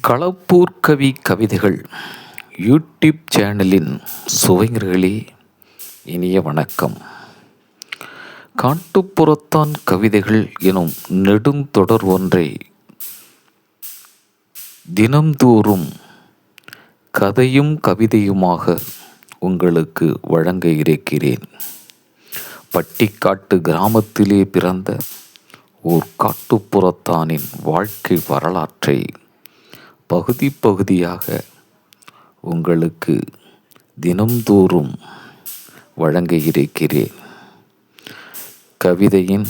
களப்பூர் கவி கவிதைகள் யூடியூப் சேனலின் சுவைஞர்களே, இனிய வணக்கம். காட்டுப்புறத்தான் கவிதைகள் எனும் நெடுந்தொடர் ஒன்றை தினம்தோறும் கதையும் கவிதையுமாக உங்களுக்கு வழங்க இருக்கிறேன். பட்டிக்காட்டு கிராமத்திலே பிறந்த ஓர் காட்டுப்புறத்தானின் வாழ்க்கை வரலாற்றை பகுதி பகுதியாக உங்களுக்கு தினம்தோறும் வழங்க இருக்கிறேன். கவிதையின்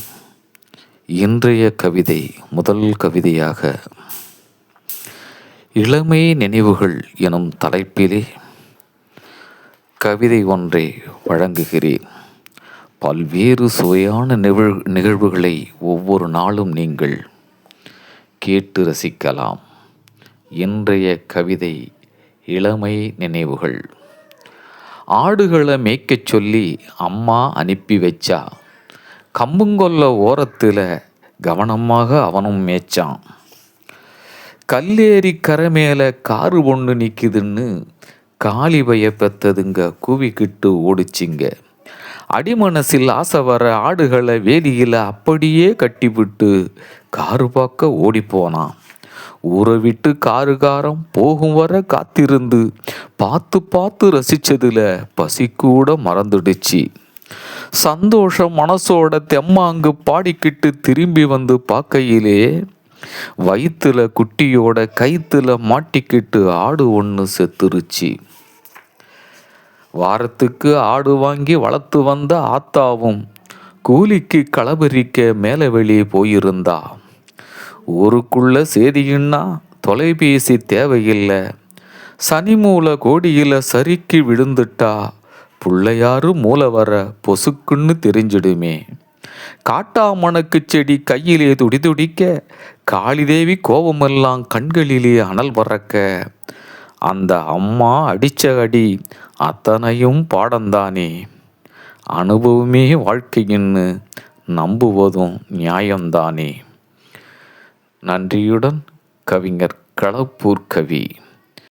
இன்றைய கவிதை முதல் கவிதையாக இளமை நினைவுகள் எனும் தலைப்பிலே கவிதை ஒன்றை வழங்குகிறேன். பல்வேறு சுவையான நிகழ்வுகளை ஒவ்வொரு நாளும் நீங்கள் கேட்டு ரசிக்கலாம். இன்றைய கவிதை இளமை நினைவுகள். ஆடுகளை மேய்க்கச் சொல்லி அம்மா அனுப்பி வச்சா. கம்புங்கொல்ல ஓரத்தில் கவனமாக அவனும் மேய்ச்சான். கல்லேரி கரை மேலே காரு ஒன்று நிற்குதுன்னு காளிபைய பெத்ததுங்க கூவிக்கிட்டு ஓடிச்சிங்க. அடிமனசில் ஆசை வர ஆடுகளை வேலியில் அப்படியே கட்டிவிட்டு காரு பார்க்க ஓடிப்போனான். ஊரை விட்டு காருகாரம் போகும் வர காத்திருந்து பார்த்து பார்த்து ரசிச்சதுல பசி கூட மறந்துடுச்சு. சந்தோஷம் மனசோட தெம்மாங்கு பாடிக்கிட்டு திரும்பி வந்து பார்க்கையிலே வயிற்றுல குட்டியோட கைத்துல மாட்டிக்கிட்டு ஆடு ஒன்று செத்துருச்சு. வாரத்துக்கு ஆடு வாங்கி வளர்த்து வந்த ஆத்தாவும் கூலிக்கு களபறிக்க மேலே வெளியே போயிருந்தா. ஊருக்குள்ள சேதியின்னா தொலைபேசி தேவையில்லை. சனி மூல கோடியில் சறுக்கி விழுந்துட்டா பிள்ளையாரு மூளை வர பொசுக்குன்னு தெரிஞ்சிடுமே. காட்டாமணக்கு செடி கையிலே துடிதுடிக்க காளிதேவி கோபமெல்லாம் கண்களிலே அனல் பறக்க அந்த அம்மா அடிச்ச அடி அத்தனையும் பாடந்தானே. அனுபவமே வாழ்க்கையின்னு நம்புவதும் நியாயம்தானே. நன்றியுடன் கவிஞர் களப்பூர் கவி.